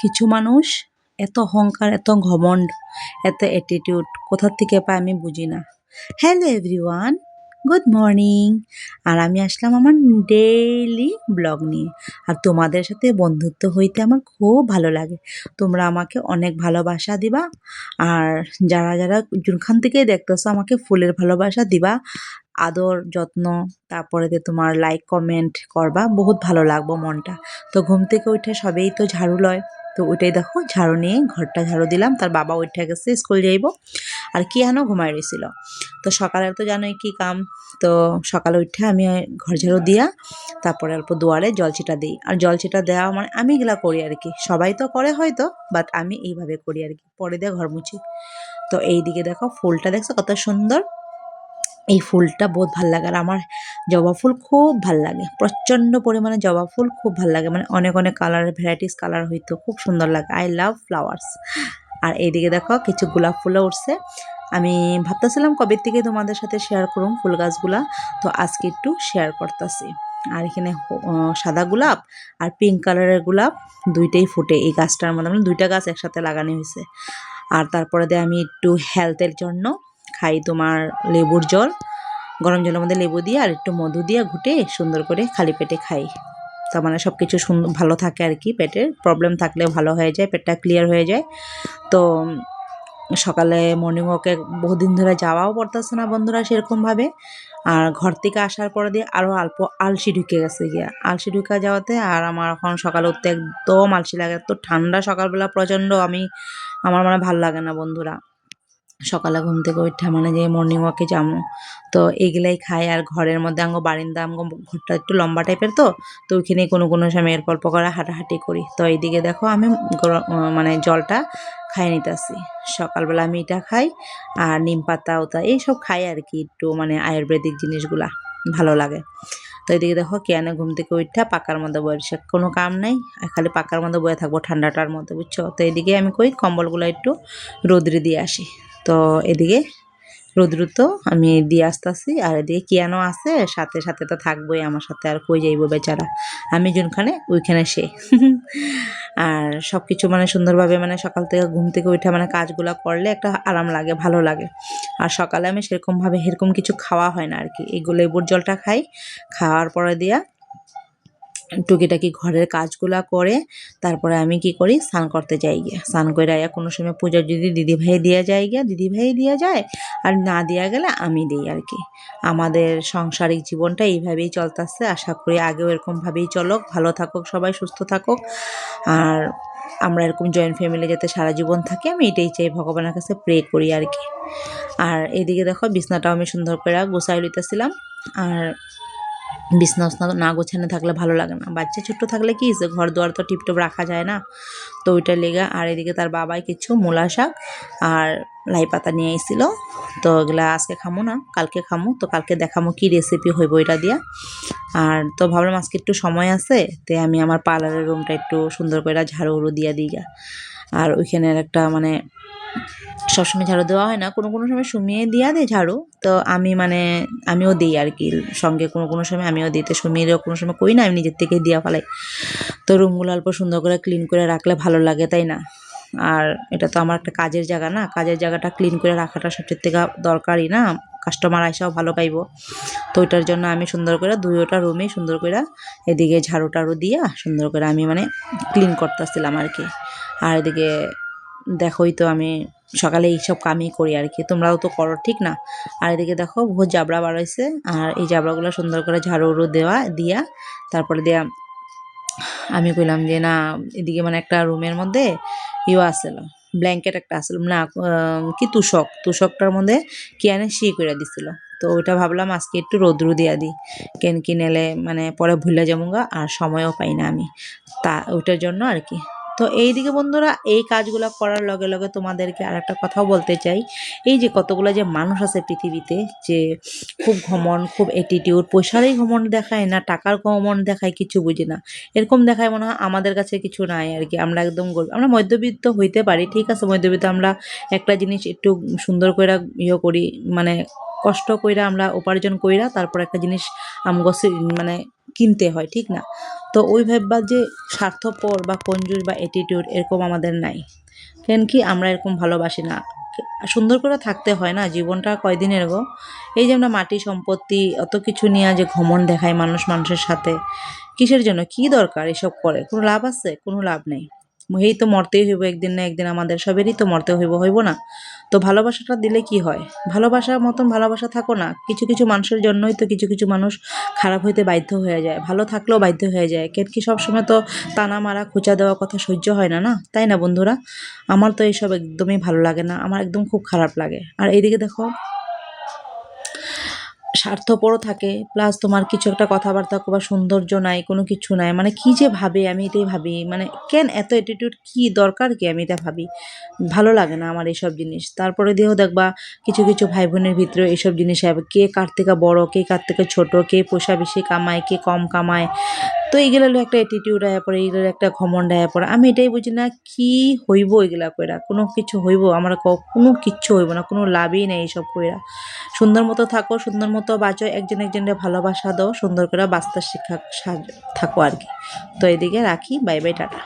কিছু মানুষ এত অহংকার, এত ঘমন্ড, এত অ্যাটিটিউড কোথা থেকে পায় আমি বুঝি না। Hello everyone, good morning. আর আমি আসলাম আমার ডেইলি ব্লগ নিয়ে। আর তোমাদের সাথে বন্ধুত্ব হইতে আমার খুব ভালো লাগে। তোমরা আমাকে অনেক ভালোবাসা দিবা। আর যারা যারা যেখান থেকে দেখতেছো আমাকে ফুলের ভালোবাসা দিবা, আদর যত্ন, তারপরে যে তোমার লাইক কমেন্ট করবা, বহুত ভালো লাগবো মনটা। তো ঘুম থেকে উঠে সবেই তো ঝাড়ু লয়, তো ওইটাই দেখো ঝাড়ু নিয়ে ঘরটা ঝাড়ু দিলাম। তার বাবা উঠে গেছে, স্কুল যাইব। আর কিয়ানো ঘুমাই রইছিল। তো সকালে তো জানোই কি কাম। তো সকালে উঠে আমি ঘর ঝাড়ু দিয়া তারপরে অল্প দুয়ারে জল ছিটা দিই। আর জল ছিটা দেওয়া মানে আমি এগুলা করি আর কি, সবাই তো করে হয়তো, বাট আমি এইভাবে করি আর কি, পরে দিয়ে ঘর মুছি। তো এইদিকে দেখো ফুলটা দেখছো কত সুন্দর। এই ফুলটা বহুত ভাল লাগে। আর আমার জবা ফুল খুব ভাল লাগে, প্রচণ্ড পরিমাণে জবা ফুল খুব ভাল লাগে, মানে অনেক অনেক কালারের ভ্যারাইটিস কালার হইতো, খুব সুন্দর লাগে। I love flowers. আর এইদিকে দেখো কিছু গোলাপ ফুলও উঠছে। আমি ভাবতেছিলাম কবে থেকে তোমাদের সাথে শেয়ার করুম ফুল গাছগুলা, তো আজকে একটু শেয়ার করতেছি। আর এখানে সাদা গোলাপ আর পিঙ্ক কালারের গোলাপ দুইটাই ফুটে এই গাছটার মধ্যে, মানে দুইটা গাছ একসাথে লাগানো হয়েছে। আর তারপরে দিয়ে আমি একটু হেলথের জন্য খাই তোমার লেবুর জল, গরম জলের মধ্যে লেবু দিয়ে আর একটু মধু দিয়ে ঘুটে সুন্দর করে খালি পেটে খাই। তার মানে সব কিছু ভালো থাকে আর কি, পেটের প্রবলেম থাকলেও ভালো হয়ে যায়, পেটটা ক্লিয়ার হয়ে যায়। তো সকালে মর্নিং ওয়াকে বহুদিন ধরে যাওয়াও পড়তেছে না বন্ধুরা সেরকমভাবে। আর ঘর থেকে আসার পরে দিয়ে আরও অল্প আলসি ঢুকে গেছে গিয়া, আলসি ঢুকে যাওয়াতে আর আমার এখন সকালে উঠতে একদম আলসি লাগে। তো ঠান্ডা সকালবেলা প্রচণ্ড, আমার মানে ভাল লাগে না বন্ধুরা সকালে ঘুম থেকে উঠা মানে যে মর্নিং ওয়াকে যাবো। তো এইগুলাই খাই। আর ঘরের মধ্যে বারিন্দা ঘরটা একটু লম্বা টাইপের, তো ওইখানে কোনো সময় এর অল্প করে হাঁটাহাঁটি করি। তো এইদিকে দেখো আমি মানে জলটা খাই নিতেছি। সকালবেলা আমি এটা খাই আর নিম পাতা ওতা এইসব খাই আর কি, একটু মানে আয়ুর্বেদিক জিনিসগুলা ভালো লাগে। তো এদিকে দেখো কেন ঘুম থেকে উঠা পাকার মধ্যে বসে, কোনো কাম নাই, খালি পাকার মধ্যে বয়ে থাকবো ঠান্ডাটার মধ্যে, বুঝছো। তো এদিকে আমি কই কম্বলগুলো একটু রোদ্রে দিয়ে আসি। তো এদিকে রৌদ্র তো আমি দিয়ে আসতেছি। আর এদিকে কিয়ানো আছে সাথে সাথে, তো থাকবোই আমার সাথে, আর কই যাইবো বেচারা, আমি যোনখানে ওইখানে সে। আর সব কিছু মানে সুন্দরভাবে, মানে সকাল থেকে ঘুম থেকে উঠে মানে কাজগুলো করলে একটা আরাম লাগে, ভালো লাগে। আর সকালে আমি সেরকমভাবে এরকম কিছু খাওয়া হয় না আর কি, এই লেবুর জলটা খাই। খাওয়ার পরে দিয়া টুকিটাকি ঘরের কাজগুলা করে তারপরে আমি কি করি, স্নান করতে যাই গিয়া। স্নান করে আয়া কোনো সময় পূজা যদি দিদিভাই দিয়া যায় গিয়া, দিদিভাই দিয়া যায়, আর না দেওয়া গেলে আমি দিই আর কি। আমাদের সাংসারিক জীবনটা এইভাবেই চলতেছে, আশা করি আগেও এরকমভাবেই চলুক, ভালো থাকুক সবাই, সুস্থ থাকুক। আর আমরা এরকম জয়েন্ট ফ্যামিলি যাতে সারা জীবন থাকে, আমি এটাই চাই, ভগবানের কাছে প্রে করি আর কি। আর এদিকে দেখো বিছনাটাও আমি সুন্দর করে গোছাই লইতেছিলাম। আর বিছনা উছনা না গোছানো থাকলে ভালো লাগে না, বাচ্চা ছোট্ট থাকলে কি যে ঘর দুয়ার তো টিপটপ রাখা যায় না, তো ওইটা লেগে। আর এদিকে তার বাবাই কিছু মূলা শাক আর লাই পাতা নিয়ে এসেছিল, তো ওগুলা আজকে খামো না, কালকে খামো। তো কালকে দেখামো কি রেসিপি হইব এটা দিয়া। আর তো ভাবলাম আজকে একটু সময় আছে, তে আমি আমার পার্লারের রুমটা একটু সুন্দর করে ঝাড়ু উড়ু দিয়া দিই। আর ওইখানের একটা মানে সবসময় ঝাড়ু দেওয়া হয় না, কোনো সময় সুমিয়ে দিয়া দেয় ঝাড়ু, তো আমি মানে আমিও দিই আর কি সঙ্গে, কোনো সময় আমিও দিই। তো সুমিয়েও কোনো সময় করি না, আমি নিজের থেকেই দিয়া ফেলাই। তো রুমগুলো অল্প সুন্দর করে ক্লিন করে রাখলে ভালো লাগে, তাই না? আর এটা তো আমার একটা কাজের জায়গা না, কাজের জায়গাটা ক্লিন করে রাখাটা সবচেয়ে থেকে দরকারই না, কাস্টমার আইসাও ভালো পাইব। তো ওইটার জন্য আমি সুন্দর করে ওটা রুমে সুন্দর করে এদিকে ঝাড়ু টাড়ু দিয়া সুন্দর করে আমি মানে ক্লিন করতেছিলাম আর কি। আর এদিকে দেখোই তো আমি সকালে এইসব কামই করি আর কি, তোমরাও তো করো ঠিক না? আর এদিকে দেখো বহুত জাবড়া বাড়াইছে, আর এই জাবড়াগুলো সুন্দর করে ঝাড়ু উড়ু দিয়া তারপরে দিয়া আমি কইলাম যে না, এদিকে মানে একটা রুমের মধ্যে আসছিল, ব্ল্যাঙ্কেট একটা আসছিল না, কি তুষকটার মধ্যে কি আনে শি করে দিছিল। তো ওইটা ভাবলাম আজকে একটু রোদ্রু দিয়া দিই, কেন কি নেলে মানে পরে ভুলে যাবো আর সময়ও পাই না আমি, তা ওইটার জন্য আর কি। তো এইদিকে বন্ধুরা এই কাজগুলো করার লগে লগে তোমাদেরকে আর একটা কথাও বলতে চাই। এই যে কতগুলো যে মানুষ আছে পৃথিবীতে, যে খুব ঘমন্ড, খুব অ্যাটিটিউড, পয়সারই ঘমন্ড দেখায় না টাকার ঘমন্ড দেখায়, কিছু বুঝি না, এরকম দেখায় মনে হয় আমাদের কাছে কিছু নাই আর কি, আমরা একদম গরিব। আমরা মধ্যবিত্ত হইতে পারি, ঠিক আছে, মধ্যবিত্ত, আমরা একটা জিনিস একটু সুন্দর করে করি, মানে কষ্ট কইরা আমরা উপার্জন কইরা তারপর একটা জিনিস আমগো মানে কিনতে হয়, ঠিক না? তো ওই ভাববা যে স্বার্থপর বা কঞ্জুস বা অ্যাটিটিউড এরকম আমাদের নাই। কেন কি আমরা এরকম ভালোবাসি না। সুন্দর করে থাকতে হয় না, জীবনটা কয়দিনের গো? এই যে আমরা মাটি সম্পত্তি অত কিছু নিয়ে যে ঘমন্ড দেখায় মানুষ মানুষের সাথে, কিসের জন্য? কি দরকার এসব করে? কোনো লাভ আছে? কোনো লাভ নেই। এই তো মরতেই হইব একদিন না একদিন, আমাদের সবেরই তো মরতে হইব, হইব না? তো ভালোবাসাটা দিলে কি হয়? ভালোবাসার মতন ভালোবাসা থাকো না। কিছু কিছু মানুষের জন্যই তো কিছু কিছু মানুষ খারাপ হইতে বাধ্য হয়ে যায়, ভালো থাকলেও বাধ্য হয়ে যায়। কেন কি সবসময় তো টানা মারা খোঁচা দেওয়া কথা সহ্য হয় না, না? তাই না বন্ধুরা? আমার তো এইসব একদমই ভালো লাগে না, আমার একদম খুব খারাপ লাগে। আর এইদিকে দেখো, স্বার্থপরও থাকে, প্লাস তোমার কিছু একটা কথাবার্তা কবার সৌন্দর্য নাই, কোনো কিছু নাই। মানে কি যে ভাবে, আমি এটাই ভাবি। মানে কেন এত অ্যাটিটিউড, কি দরকার কি? আমি এটা ভাবি। ভালো লাগে না আমার এইসব জিনিস। তারপরে দিয়েও দেখবা কিছু কিছু ভাই বোনের ভিতরে এইসব জিনিস হবে, কে কার থেকে বড়, কে কার থেকে ছোট, কে পয়সা বেশি কামায়, কে কম কামায়। তো এইগুলো হলো একটা অ্যাটিটিউড আয়া পড়ে, এইগুলোর একটা ঘমন্ড আয়া পড়ে। আমি এটাই বুঝি না কি হইব এগুলা কইরা? কোনো কিছু হইব? আমার কোনো কিচ্ছু হইব না, কোনো লাভই নেই এইসব কইরা। সুন্দর মতো থাকো, সুন্দর মতো বাঁচো, একজন একজনের ভালোবাসা দাও, সুন্দর করে বাঁচতে শিক্ষা থাকো আর কি। তো এদিকে রাখি, বাই বাই, টাটা।